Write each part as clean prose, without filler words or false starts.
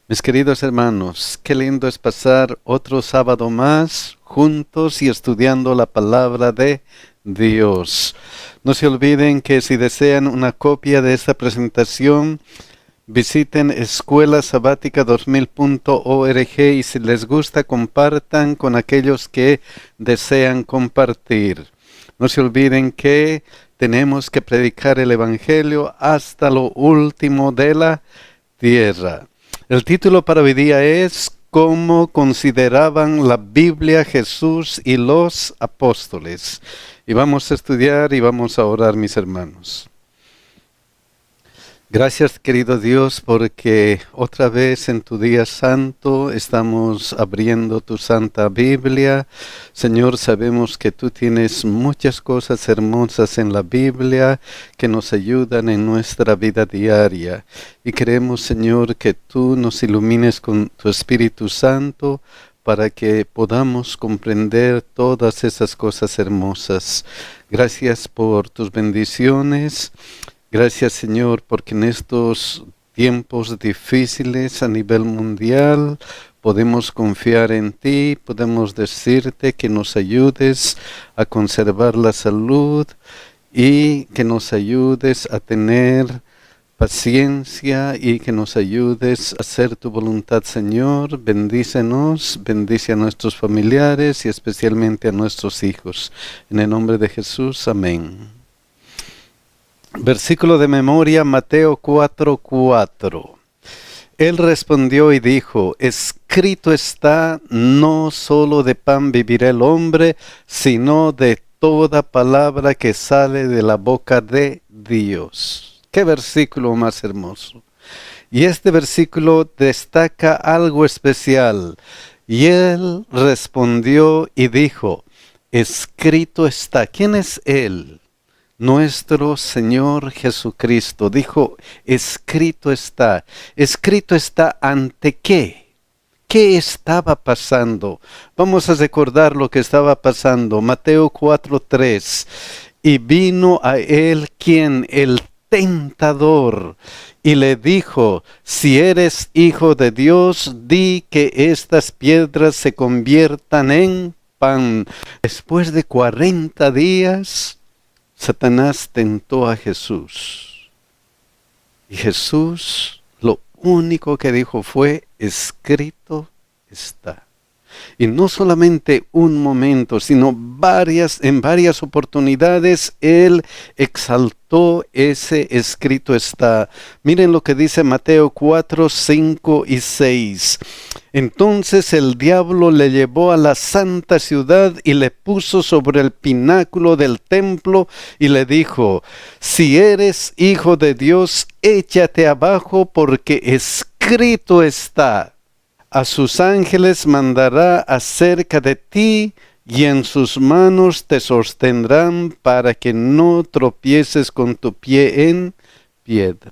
Mis queridos hermanos, qué lindo es pasar otro sábado más juntos y estudiando la palabra de Dios. No se olviden que si desean una copia de esta presentación, visiten escuelasabatica2000.org y si les gusta, compartan con aquellos que desean compartir. No se olviden que tenemos que predicar el Evangelio hasta lo último de la tierra. El título para hoy día es ¿Cómo consideraban la Biblia Jesús y los apóstoles? Y vamos a estudiar y vamos a orar, mis hermanos. Gracias, querido Dios, porque otra vez en tu día santo estamos abriendo tu Santa Biblia. Señor, sabemos que tú tienes muchas cosas hermosas en la Biblia que nos ayudan en nuestra vida diaria. Y queremos, Señor, que tú nos ilumines con tu Espíritu Santo para que podamos comprender todas esas cosas hermosas. Gracias por tus bendiciones. Gracias, Señor, porque en estos tiempos difíciles a nivel mundial podemos confiar en ti, podemos decirte que nos ayudes a conservar la salud y que nos ayudes a tener paciencia y que nos ayudes a hacer tu voluntad, Señor. Bendícenos, bendice a nuestros familiares y especialmente a nuestros hijos. En el nombre de Jesús, amén. Versículo de memoria, Mateo 4:4. Él respondió y dijo: escrito está, no solo de pan vivirá el hombre, sino de toda palabra que sale de la boca de Dios. ¡Qué versículo más hermoso! Y este versículo destaca algo especial. Y él respondió y dijo: escrito está. ¿Quién es él? Nuestro Señor Jesucristo dijo: escrito está. ¿Escrito está ante qué? ¿Qué estaba pasando? Vamos a recordar lo que estaba pasando. Mateo 4:3. Y vino a él quien, el tentador, y le dijo: si eres hijo de Dios, di que estas piedras se conviertan en pan. Después de 40 días, Satanás tentó a Jesús. Y Jesús lo único que dijo fue: escrito está. Y no solamente un momento, sino en varias oportunidades, él exaltó ese escrito está. Miren lo que dice Mateo 4, 5 y 6. Entonces el diablo le llevó a la santa ciudad y le puso sobre el pináculo del templo y le dijo: si eres hijo de Dios, échate abajo, porque escrito está: a sus ángeles mandará acerca de ti, y en sus manos te sostendrán para que no tropieces con tu pie en piedra.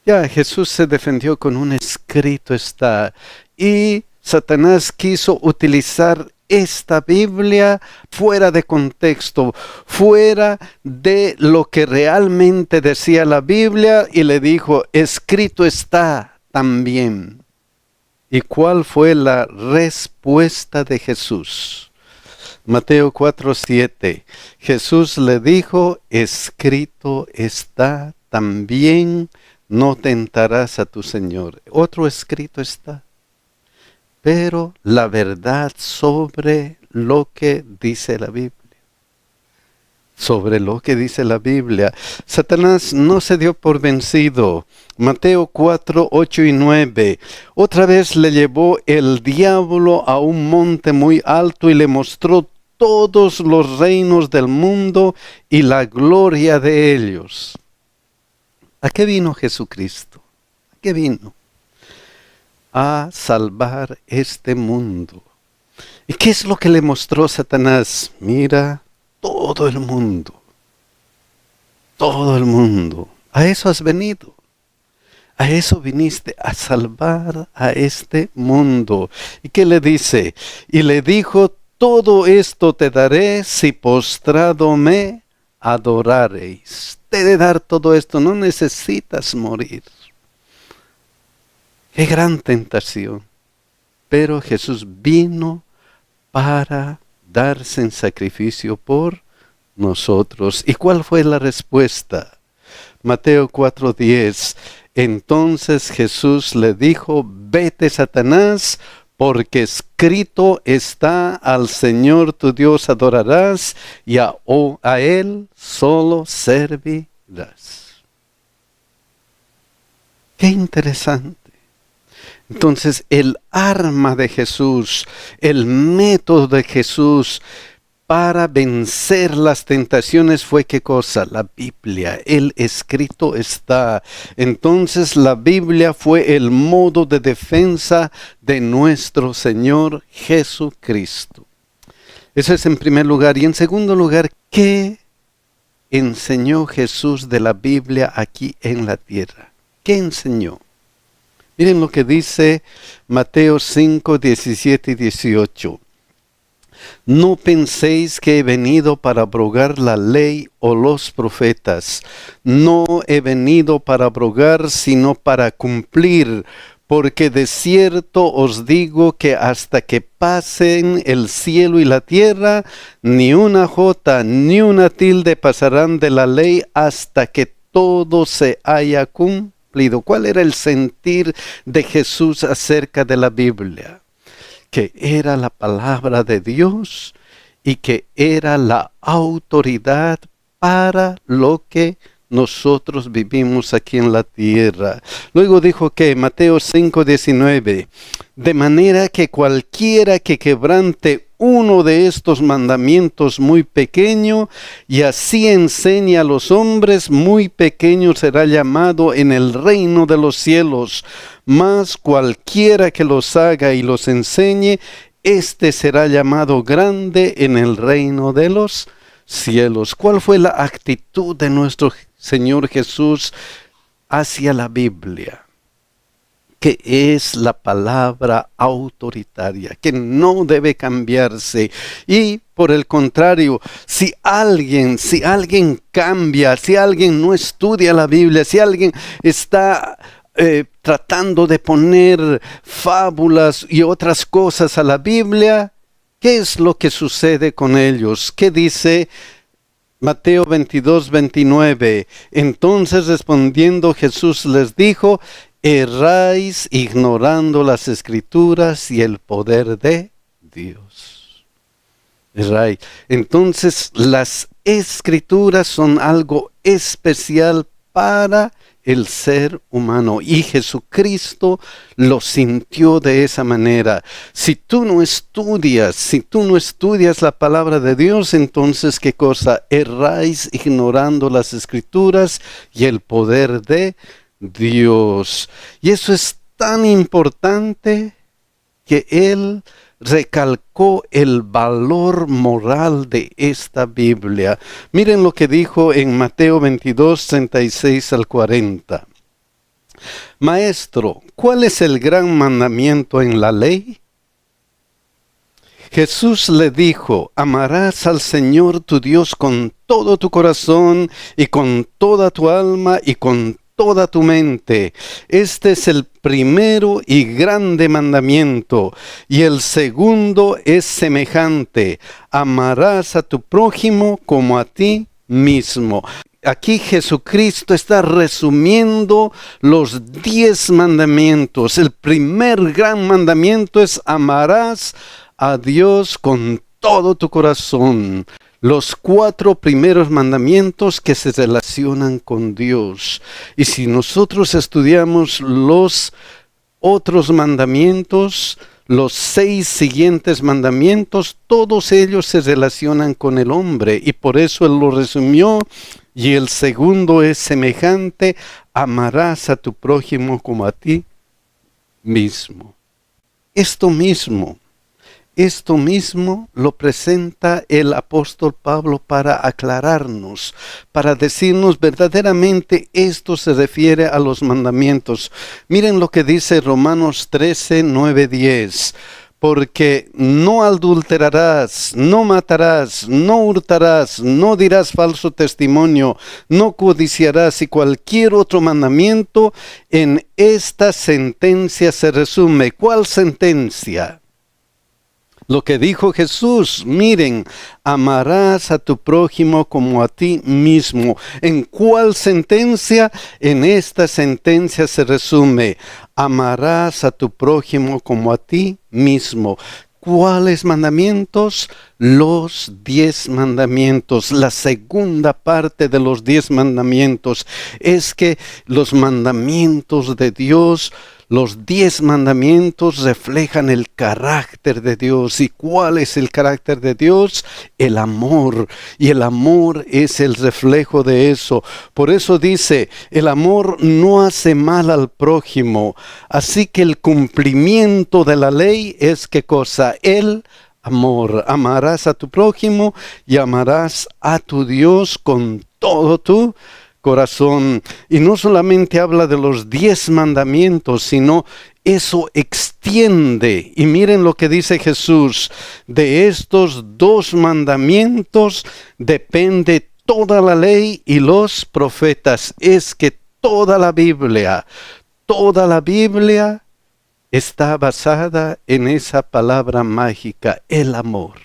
Ya Jesús se defendió con un escrito está, y Satanás quiso utilizar esta Biblia fuera de contexto, fuera de lo que realmente decía la Biblia, y le dijo: escrito está también. ¿Y cuál fue la respuesta de Jesús? Mateo 4:7. Jesús le dijo: escrito está también, no tentarás a tu Señor. Otro escrito está. Pero la verdad sobre lo que dice la Biblia. Sobre lo que dice la Biblia. Satanás no se dio por vencido. Mateo 4, 8 y 9. Otra vez le llevó el diablo a un monte muy alto y le mostró todos los reinos del mundo y la gloria de ellos. ¿A qué vino Jesucristo? ¿A qué vino? A salvar este mundo. ¿Y qué es lo que le mostró Satanás? Mira, todo el mundo. Todo el mundo. A eso has venido. A eso viniste, a salvar a este mundo. ¿Y qué le dice? Y le dijo: todo esto te daré si postrado me adorareis. Te he de dar todo esto, no necesitas morir. Qué gran tentación. Pero Jesús vino para darse en sacrificio por nosotros. ¿Y cuál fue la respuesta? Mateo 4:10. Entonces Jesús le dijo: vete, Satanás, porque escrito está: al Señor tu Dios adorarás y a Él solo servirás. Qué interesante. Entonces, el arma de Jesús, el método de Jesús para vencer las tentaciones fue ¿qué cosa? La Biblia. El escrito está. Entonces, la Biblia fue el modo de defensa de nuestro Señor Jesucristo. Eso es en primer lugar. Y en segundo lugar, ¿qué enseñó Jesús de la Biblia aquí en la tierra? ¿Qué enseñó? Miren lo que dice Mateo 5, 17 y 18. No penséis que he venido para abrogar la ley o los profetas. No he venido para abrogar, sino para cumplir. Porque de cierto os digo que hasta que pasen el cielo y la tierra, ni una jota ni una tilde pasarán de la ley hasta que todo se haya cumplido. ¿Cuál era el sentir de Jesús acerca de la Biblia? Que era la palabra de Dios y que era la autoridad para lo que nosotros vivimos aquí en la tierra. Luego dijo que Mateo 5:19, de manera que cualquiera que quebrante uno de estos mandamientos muy pequeño y así enseñe a los hombres, muy pequeño será llamado en el reino de los cielos. Mas cualquiera que los haga y los enseñe, éste será llamado grande en el reino de los cielos. ¿Cuál fue la actitud de nuestro Señor Jesús hacia la Biblia? Que es la palabra autoritaria, que no debe cambiarse. Y por el contrario, si alguien cambia, si alguien no estudia la Biblia, si alguien está tratando de poner fábulas y otras cosas a la Biblia, ¿qué es lo que sucede con ellos? ¿Qué dice Mateo 22:29? Entonces respondiendo Jesús les dijo: erráis ignorando las Escrituras y el poder de Dios. Erráis. Entonces las Escrituras son algo especial para el ser humano y Jesucristo lo sintió de esa manera. Si tú no estudias la palabra de Dios, entonces ¿qué cosa? Erráis ignorando las Escrituras y el poder de Dios. Y eso es tan importante que Él recalcó el valor moral de esta Biblia. Miren lo que dijo en Mateo 22, 36 al 40. Maestro, ¿cuál es el gran mandamiento en la ley? Jesús le dijo: amarás al Señor tu Dios con todo tu corazón y con toda tu alma y con toda tu mente. Este es el primero y grande mandamiento, y el segundo es semejante: amarás a tu prójimo como a ti mismo. Aquí Jesucristo está resumiendo los 10 mandamientos. El primer gran mandamiento es: amarás a Dios con todo tu corazón. Los 4 primeros mandamientos que se relacionan con Dios. Y si nosotros estudiamos los otros mandamientos, los 6 siguientes mandamientos, todos ellos se relacionan con el hombre. Y por eso Él lo resumió. Y el segundo es semejante: amarás a tu prójimo como a ti mismo. Esto mismo lo presenta el apóstol Pablo para aclararnos, para decirnos verdaderamente esto se refiere a los mandamientos. Miren lo que dice Romanos 13, 9, 10. porque no adulterarás, no matarás, no hurtarás, no dirás falso testimonio, no codiciarás y cualquier otro mandamiento, en esta sentencia se resume. ¿Cuál sentencia? Lo que dijo Jesús, miren, amarás a tu prójimo como a ti mismo. ¿En cuál sentencia? En esta sentencia se resume, amarás a tu prójimo como a ti mismo. ¿Cuáles mandamientos? Los 10 mandamientos. La segunda parte de los 10 mandamientos es que los mandamientos de Dios, los 10 mandamientos reflejan el carácter de Dios. ¿Y cuál es el carácter de Dios? El amor. Y el amor es el reflejo de eso. Por eso dice, el amor no hace mal al prójimo. Así que el cumplimiento de la ley es ¿qué cosa? El amor. Amarás a tu prójimo y amarás a tu Dios con todo tu corazón. Y no solamente habla de los 10 mandamientos, sino eso extiende. Y miren lo que dice Jesús. De estos 2 mandamientos depende toda la ley y los profetas. Es que toda la Biblia está basada en esa palabra mágica, el amor.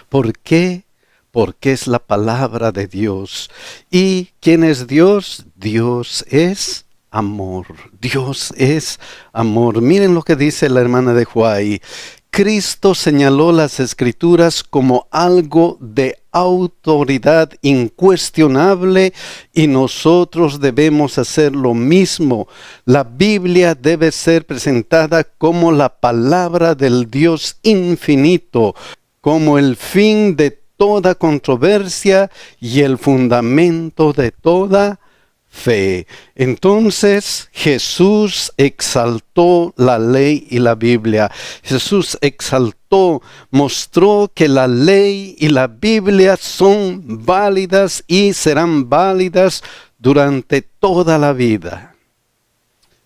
¿Por qué? Porque es la palabra de Dios. ¿Y quién es Dios? Dios es amor. Dios es amor. Miren lo que dice la hermana de Huay. Cristo señaló las Escrituras como algo de autoridad incuestionable y nosotros debemos hacer lo mismo. La Biblia debe ser presentada como la palabra del Dios infinito, como el fin de toda controversia y el fundamento de toda fe. Entonces Jesús exaltó la ley y la Biblia. Jesús exaltó, mostró que la ley y la Biblia son válidas y serán válidas durante toda la vida.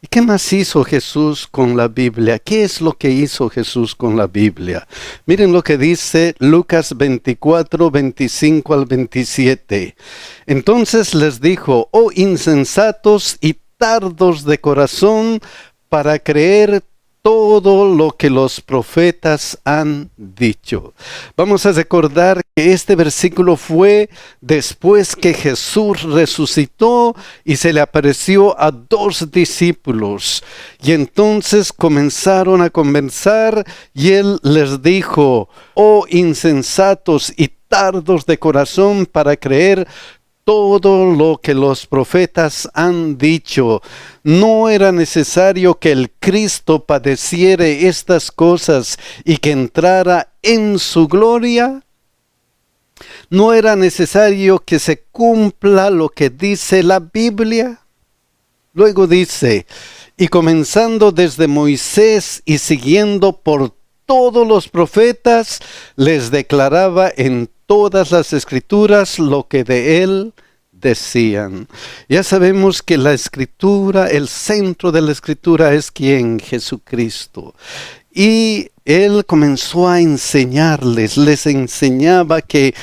¿Y qué más hizo Jesús con la Biblia? ¿Qué es lo que hizo Jesús con la Biblia? Miren lo que dice Lucas 24, 25 al 27. Entonces les dijo, oh insensatos y tardos de corazón para creer todo lo que los profetas han dicho. Vamos a recordar que este versículo fue después que Jesús resucitó y se le apareció a 2 discípulos. Y entonces comenzaron a conversar y él les dijo, oh insensatos y tardos de corazón para creer todo lo que los profetas han dicho. ¿No era necesario que el Cristo padeciera estas cosas y que entrara en su gloria? ¿No era necesario que se cumpla lo que dice la Biblia? Luego dice, y comenzando desde Moisés y siguiendo por todos los profetas, les declaraba en todas las Escrituras lo que de él decían. Ya sabemos que la Escritura, el centro de la Escritura es ¿quién? Jesucristo. Y él comenzó a enseñarles, les enseñaba que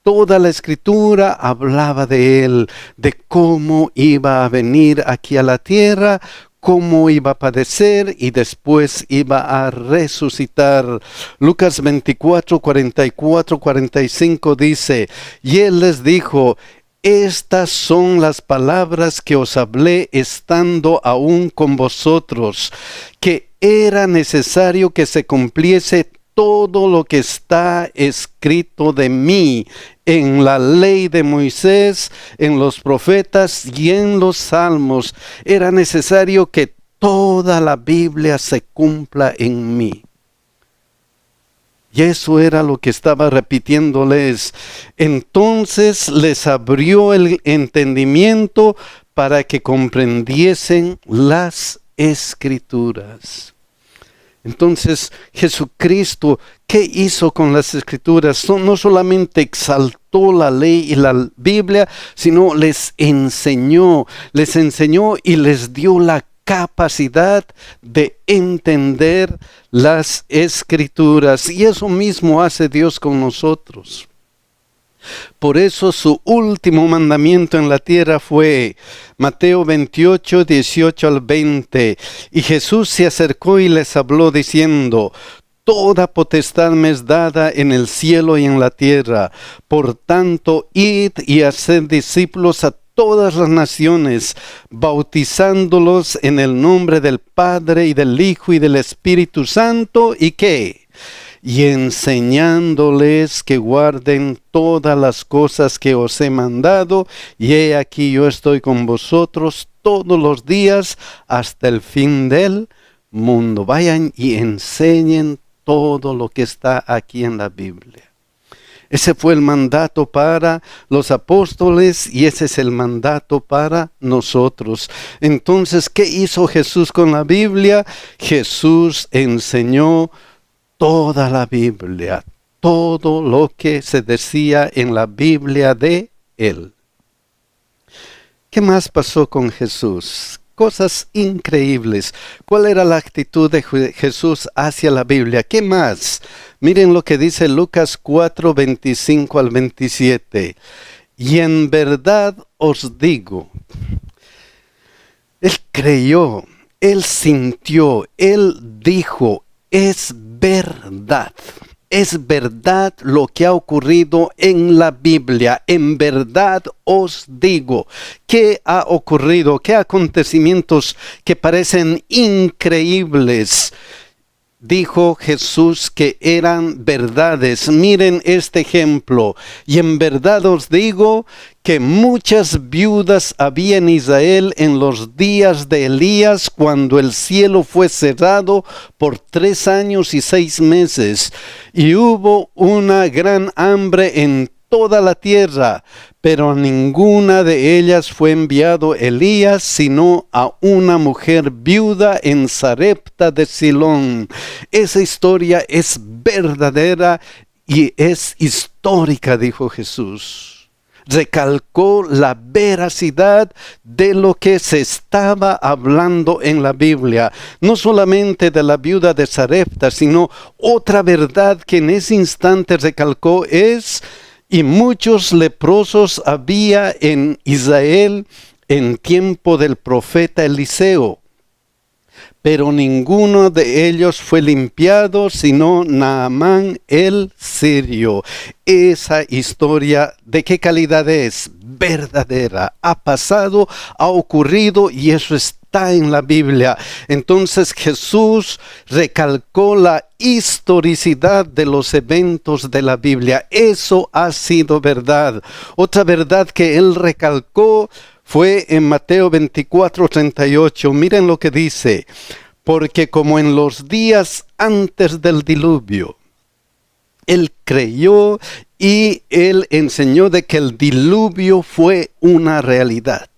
toda la Escritura hablaba de él, de cómo iba a venir aquí a la tierra, cómo iba a padecer y después iba a resucitar. Lucas 24, 44, 45 dice, y él les dijo, estas son las palabras que os hablé estando aún con vosotros, que era necesario que se cumpliese todo lo que está escrito de mí en la ley de Moisés, en los profetas y en los salmos. Era necesario que toda la Biblia se cumpla en mí. Y eso era lo que estaba repitiéndoles. Entonces les abrió el entendimiento para que comprendiesen las Escrituras. Entonces Jesucristo, ¿qué hizo con las Escrituras? No solamente exaltó la ley y la Biblia, sino les enseñó y les dio la capacidad de entender las Escrituras. Y eso mismo hace Dios con nosotros. Por eso su último mandamiento en la tierra fue Mateo 28, 18 al 20. Y Jesús se acercó y les habló diciendo: Toda potestad me es dada en el cielo y en la tierra. Por tanto, id y haced discípulos a todas las naciones, bautizándolos en el nombre del Padre y del Hijo y del Espíritu Santo. ¿Y qué? Y enseñándoles que guarden todas las cosas que os he mandado, y he aquí yo estoy con vosotros todos los días hasta el fin del mundo. Vayan y enseñen todo lo que está aquí en la Biblia. Ese fue el mandato para los apóstoles y ese es el mandato para nosotros. Entonces, ¿qué hizo Jesús con la Biblia? Jesús enseñó toda la Biblia, todo lo que se decía en la Biblia de Él. ¿Qué más pasó con Jesús? Cosas increíbles. ¿Cuál era la actitud de Jesús hacia la Biblia? ¿Qué más? Miren lo que dice Lucas 4, 25 al 27. Y en verdad os digo, Él creyó, Él sintió, Él dijo, es verdad. Es verdad lo que ha ocurrido en la Biblia. En verdad os digo. ¿Qué ha ocurrido? ¿Qué acontecimientos que parecen increíbles? Dijo Jesús que eran verdades. Miren este ejemplo. Y en verdad os digo que muchas viudas había en Israel en los días de Elías, cuando el cielo fue cerrado por 3 años y 6 meses. Y hubo una gran hambre en toda la tierra, pero a ninguna de ellas fue enviado Elías, sino a una mujer viuda en Sarepta de Silón. Esa historia es verdadera y es histórica, dijo Jesús. Recalcó la veracidad de lo que se estaba hablando en la Biblia. No solamente de la viuda de Sarepta, sino otra verdad que en ese instante recalcó es: y muchos leprosos había en Israel en tiempo del profeta Eliseo, pero ninguno de ellos fue limpiado, sino Naamán el sirio. Esa historia, ¿de qué calidad es? Verdadera. Ha pasado, ha ocurrido y eso está en la Biblia. Entonces Jesús recalcó la historicidad de los eventos de la Biblia. Eso ha sido verdad. Otra verdad que él recalcó fue en Mateo 24, 38. Miren lo que dice: porque como en los días antes del diluvio, él creyó y él enseñó de que el diluvio fue una realidad.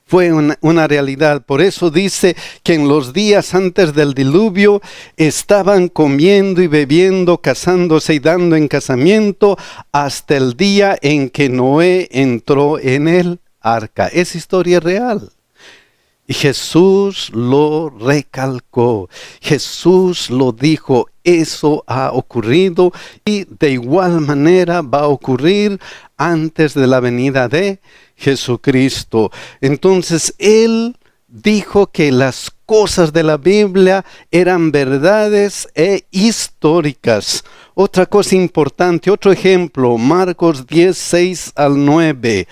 Fue una realidad. Por eso dice que en los días antes del diluvio estaban comiendo y bebiendo, casándose y dando en casamiento hasta el día en que Noé entró en el arca. Es historia real. Y Jesús lo recalcó. Jesús lo dijo. Eso ha ocurrido y de igual manera va a ocurrir antes de la venida de Jesucristo. Entonces Él dijo que las cosas de la Biblia eran verdades e históricas. Otra cosa importante, otro ejemplo, Marcos 10, 6 al 9.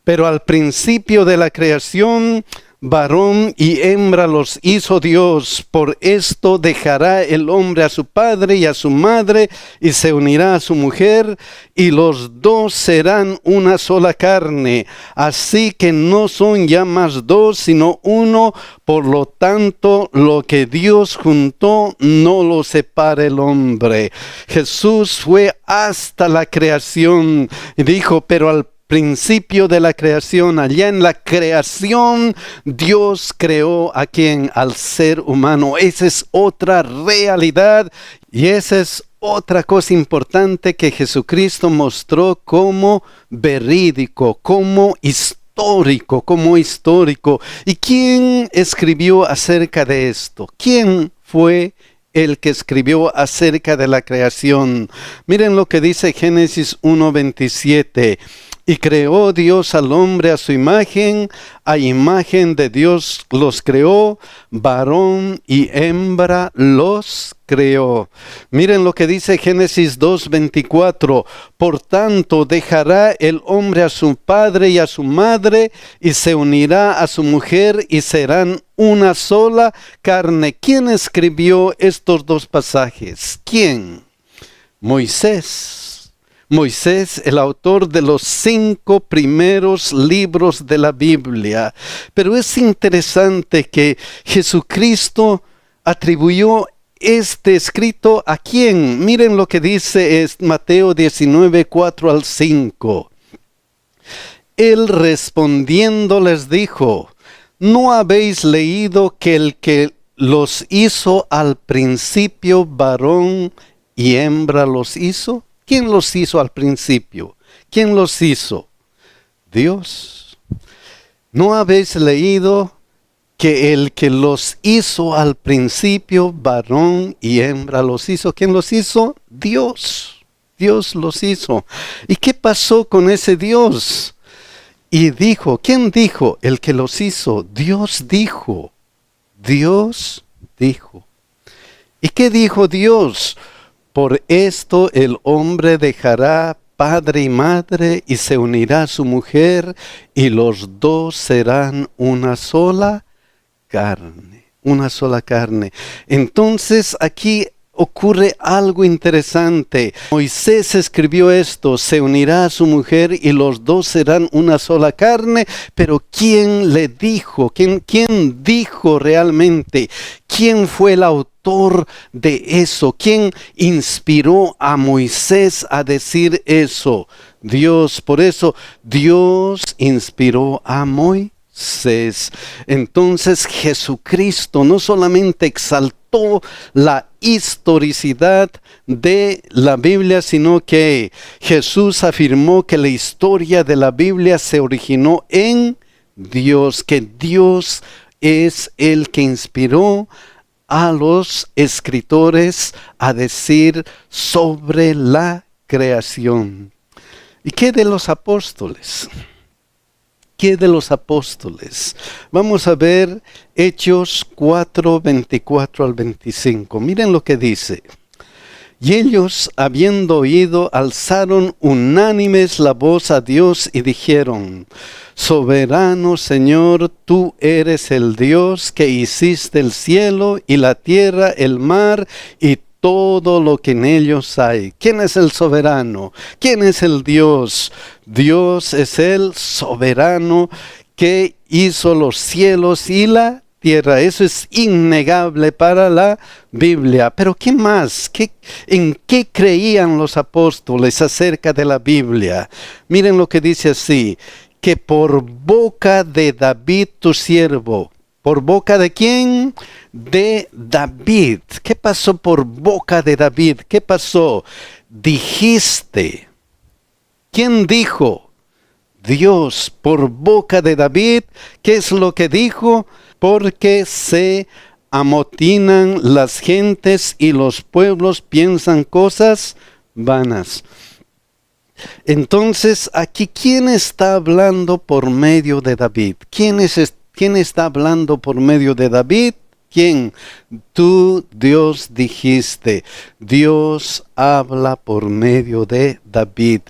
Pero al principio de la creación, varón y hembra los hizo Dios. Por esto dejará el hombre a su padre y a su madre, y se unirá a su mujer, y los dos serán una sola carne. Así que no son ya más dos, sino uno. Por lo tanto, lo que Dios juntó, no lo separe el hombre. Jesús fue hasta la creación y dijo: pero al principio de la creación, allá en la creación, Dios creó a quien, al ser humano. Esa es otra realidad y esa es otra cosa importante que Jesucristo mostró como verídico, como histórico. histórico, como histórico. ¿Y quién escribió acerca de esto? ¿Quién fue el que escribió acerca de la creación? Miren lo que dice Génesis 1:27. Y creó Dios al hombre a su imagen, a imagen de Dios los creó, varón y hembra los creó. Miren lo que dice Génesis 2:24. Por tanto dejará el hombre a su padre y a su madre, y se unirá a su mujer, y serán una sola carne. ¿Quién escribió estos dos pasajes? ¿Quién? Moisés. Moisés, el autor de los 5 primeros libros de la Biblia. Pero es interesante que Jesucristo atribuyó este escrito ¿a quién? Miren lo que dice Mateo 19:4-5. Él respondiendo les dijo: ¿no habéis leído que el que los hizo al principio, varón y hembra los hizo? ¿Quién los hizo al principio? ¿Quién los hizo? Dios. ¿No habéis leído que el que los hizo al principio, varón y hembra los hizo? ¿Quién los hizo? Dios. Dios los hizo. ¿Y qué pasó con ese Dios? Y dijo, ¿quién dijo? El que los hizo. Dios dijo. Dios dijo. ¿Y qué dijo Dios? Por esto el hombre dejará padre y madre y se unirá a su mujer, y los dos serán una sola carne. Una sola carne. Entonces aquí ocurre algo interesante. Moisés escribió esto: se unirá a su mujer y los dos serán una sola carne. Pero ¿quién le dijo? ¿Quién dijo realmente? ¿Quién fue el autor de eso? ¿Quién inspiró a Moisés a decir eso? Dios. Por eso Dios inspiró a Moisés. Entonces Jesucristo no solamente exaltó la historicidad de la Biblia, sino que Jesús afirmó que la historia de la Biblia se originó en Dios, que Dios es el que inspiró a los escritores a decir sobre la creación. ¿Y qué de los apóstoles? ¿Qué de los apóstoles? Vamos a ver Hechos 4:24-25. Miren lo que dice. Y ellos, habiendo oído, alzaron unánimes la voz a Dios y dijeron: Soberano Señor, tú eres el Dios que hiciste el cielo y la tierra, el mar y todo lo que en ellos hay. ¿Quién es el soberano? ¿Quién es el Dios? Dios es el soberano que hizo los cielos y la tierra. Eso es innegable para la Biblia. Pero ¿qué más? ¿En qué creían los apóstoles acerca de la Biblia? Miren lo que dice así: que por boca de David tu siervo. ¿Por boca de quién? De David. ¿Qué pasó por boca de David? ¿Qué pasó? Dijiste. ¿Quién dijo? Dios. Por boca de David. ¿Qué es lo que dijo? Porque se amotinan las gentes y los pueblos piensan cosas vanas. Entonces, aquí, ¿quién está hablando por medio de David? ¿Quién está hablando por medio de David? ¿Quién? Tú, Dios, dijiste. Dios habla por medio de David.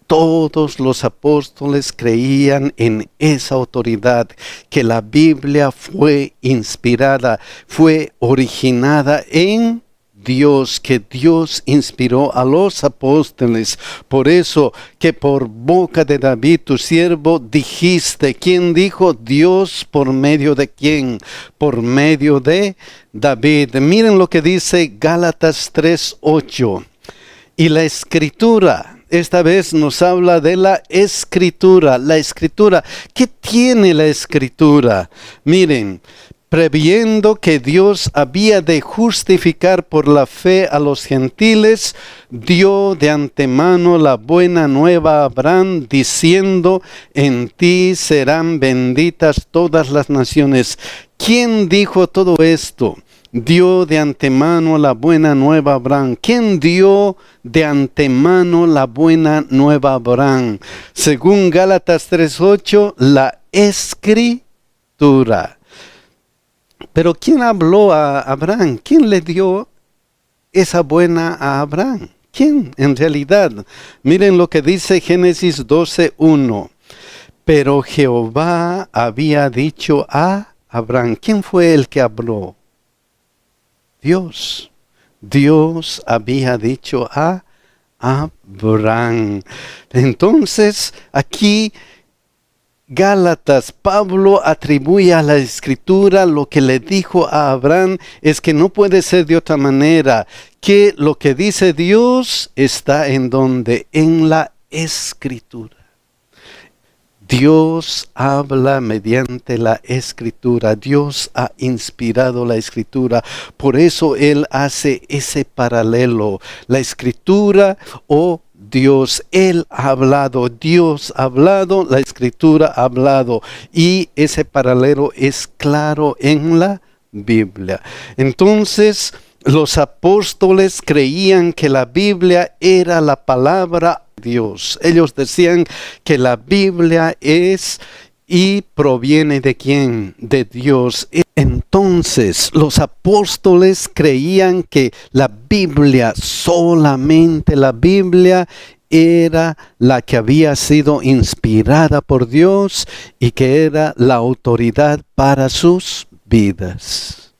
Todos los apóstoles creían en esa autoridad, que la Biblia fue inspirada, fue originada en Dios, que Dios inspiró a los apóstoles. Por eso que por boca de David tu siervo dijiste. ¿Quién dijo? Dios. ¿Por medio de quién? Por medio de David. Miren lo que dice Gálatas 3:8. Y la escritura, esta vez nos habla de la escritura. La escritura, ¿qué tiene la escritura? Miren, previendo que Dios había de justificar por la fe a los gentiles, dio de antemano la buena nueva a Abraham, diciendo: en ti serán benditas todas las naciones. ¿Quién dijo todo esto? Dio de antemano la buena nueva a Abraham. ¿Quién dio de antemano la buena nueva a Abraham? Según Gálatas 3:8, la Escritura. Pero ¿quién habló a Abraham? ¿Quién le dio esa buena a Abraham? ¿Quién en realidad? Miren lo que dice Génesis 12:1. Pero Jehová había dicho a Abraham. ¿Quién fue el que habló? Dios. Dios había dicho a Abraham. Entonces, aquí Gálatas, Pablo atribuye a la Escritura lo que le dijo a Abraham, es que no puede ser de otra manera, que lo que dice Dios está en donde, en la Escritura. Dios habla mediante la Escritura. Dios ha inspirado la Escritura. Por eso Él hace ese paralelo. La Escritura o Dios, Él ha hablado, Dios ha hablado, la Escritura ha hablado. Y ese paralelo es claro en la Biblia. Entonces, los apóstoles creían que la Biblia era la palabra de Dios. Ellos decían que la Biblia es y proviene ¿de quién? De Dios. Entonces, los apóstoles creían que la Biblia, solamente la Biblia, era la que había sido inspirada por Dios y que era la autoridad para sus vidas.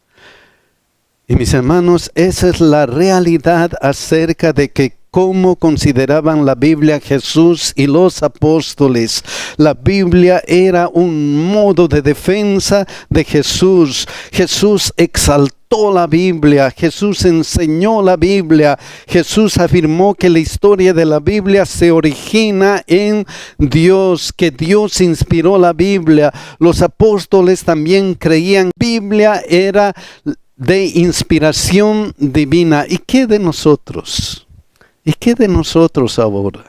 Y mis hermanos, esa es la realidad acerca de que cómo consideraban la Biblia Jesús y los apóstoles. La Biblia era un modo de defensa de Jesús. Jesús exaltó la Biblia, Jesús enseñó la Biblia, Jesús afirmó que la historia de la Biblia se origina en Dios, que Dios inspiró la Biblia. Los apóstoles también creían que la Biblia era de inspiración divina. ¿Y qué de nosotros? ¿Y qué de nosotros ahora?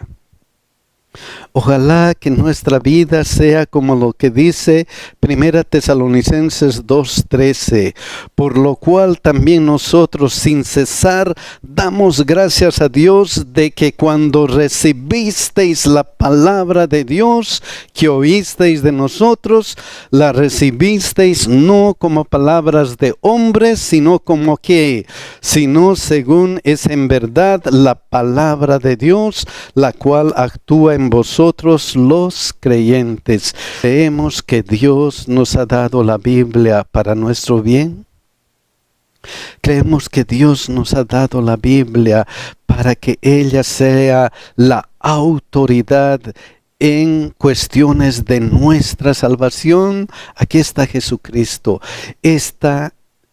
Ojalá que nuestra vida sea como lo que dice 1 Tesalonicenses 2:13, por lo cual también nosotros sin cesar damos gracias a Dios de que cuando recibisteis la palabra de Dios que oísteis de nosotros, la recibisteis no como palabras de hombres, sino como que, sino según es en verdad la palabra de Dios, la cual actúa en vosotros los creyentes. Creemos que Dios nos ha dado la Biblia para nuestro bien. Creemos que Dios nos ha dado la Biblia para que ella sea la autoridad en cuestiones de nuestra salvación. Aquí está Jesucristo.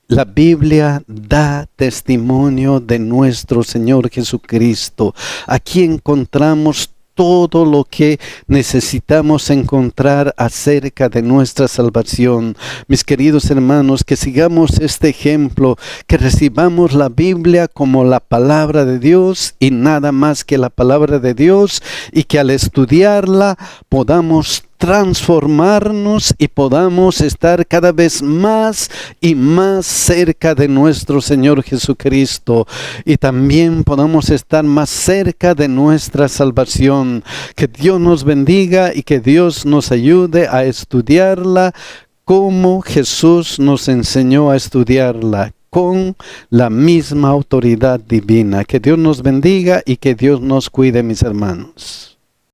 La Biblia da testimonio de nuestro Señor Jesucristo. Aquí encontramos todo lo que necesitamos encontrar acerca de nuestra salvación. Mis queridos hermanos, que sigamos este ejemplo, que recibamos la Biblia como la palabra de Dios y nada más que la palabra de Dios, y que al estudiarla podamos transformarnos y podamos estar cada vez más y más cerca de nuestro Señor Jesucristo, y también podamos estar más cerca de nuestra salvación. Que Dios nos bendiga y que Dios nos ayude a estudiarla como Jesús nos enseñó a estudiarla, con la misma autoridad divina. Que Dios nos bendiga y que Dios nos cuide, mis hermanos.